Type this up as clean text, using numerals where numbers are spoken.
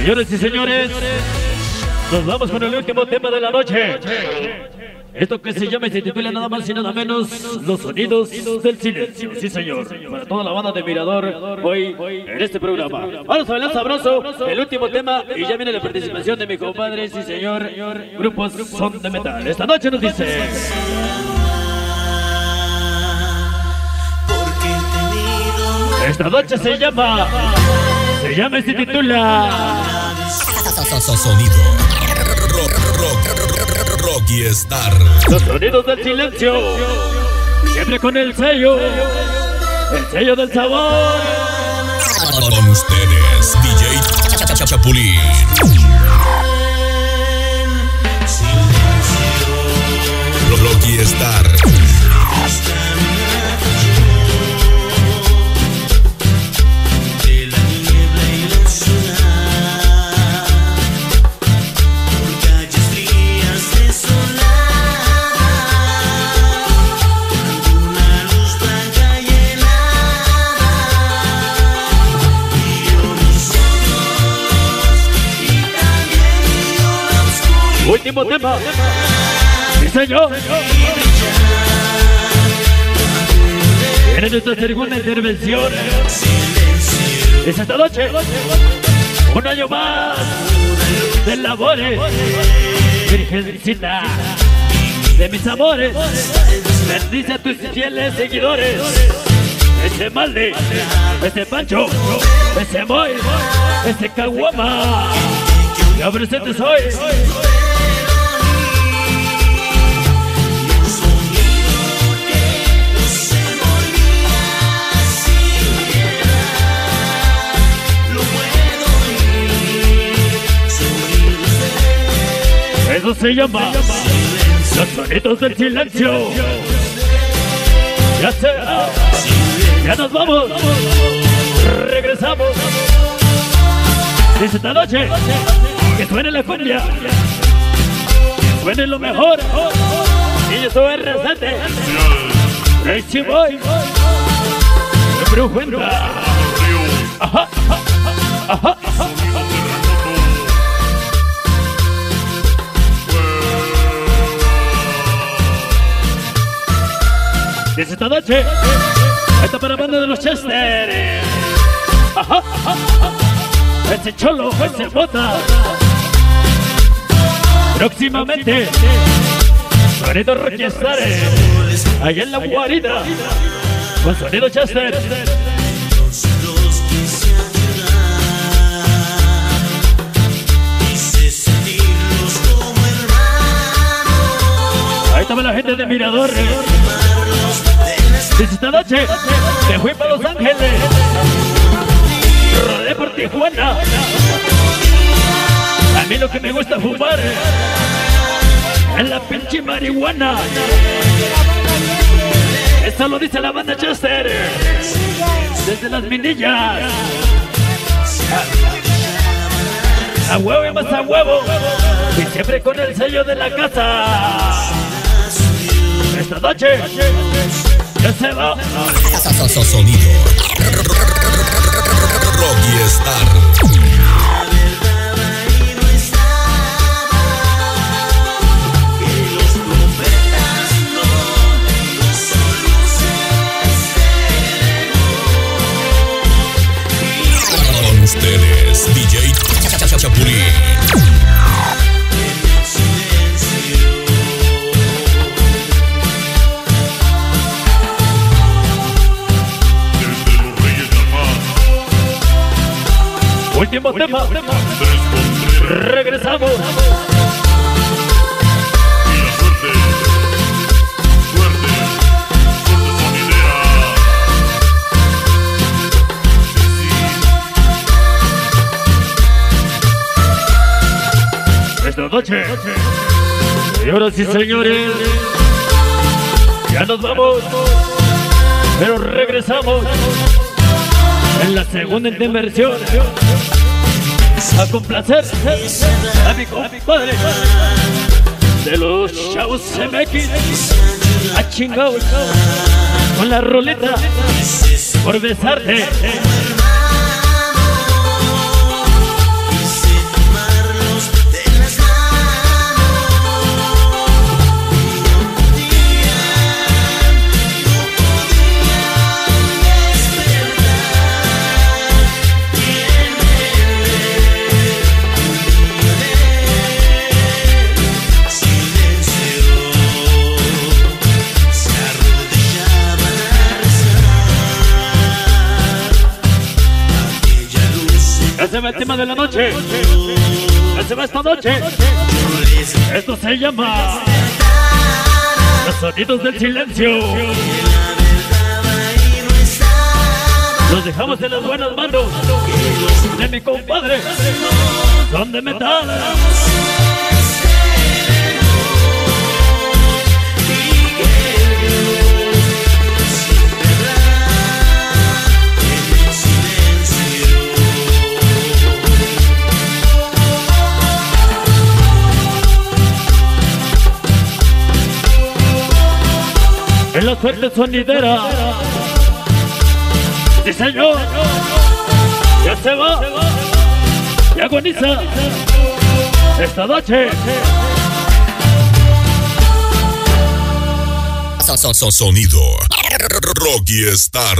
Señores y señores, nos vamos con el último tema de la noche. Esto que se llama y se titula nada más y nada menos Los Sonidos del Silencio. Sí, señor. Para toda la banda de Mirador hoy en este programa. Vamos a bailar sabroso el último tema y ya viene la participación de mi compadre, sí, señor. Grupos Son de Metal. Esta noche nos dice... Esta noche se llama y se titula Sonido Rocky Star. Los Sonidos del Silencio. Siempre con el sello del sabor. Con ustedes, DJ Chapulín. Rocky Star. Último tema. Sí, señor. Viene nuestra segunda intervención. Es esta noche. Un año más de labores. Virgencita de mis amores. Bendice a tus fieles seguidores. Ese Malde, ese Pancho, ese Moy, ese Caguama. Ya presente soy. Eso se llama Los Sonidos del Silencio. Ya será. Ya nos vamos. Regresamos. Desde esta noche. Que suene la cumbia. Que suene lo mejor. Y yo soy RZ. Crazy Boy. Brujenta. Ajá. Ajá. Desde esta noche, esta para banda de los Chester. Ajá, ajá, ajá. Ese Cholo, ese Bota. Próximamente, Sonido Rocky Star. Allá en la guarida, con Sonido Chester. Ahí estaba la gente de Mirador. Desde esta noche me fui para Los Ángeles, rodé por Tijuana. A mí lo que me gusta fumar es la pinche marihuana. Esto lo dice la banda Chester desde las Minillas. A huevo y más a huevo, y siempre con el sello de la casa. Esta noche ya se va. Sonido Rocky Star. Con ustedes, DJ Chapulín. Último tema. Regresamos. Y la suerte sonidera. Esta noche, señoras y señores, ya nos vamos, pero regresamos en la segunda intervención a complacer a mi compadre de los Chavos MX, a chingao con la roleta por besarte. se va el tema de la noche. Ya se va esta noche. Esto se llama Los Sonidos del Silencio. Los dejamos en las buenas manos de mi compadre Son de Metal. En la suerte sonidera. Sí, señor. Ya se va. Ya agoniza esta noche. Sonido Rocky Star.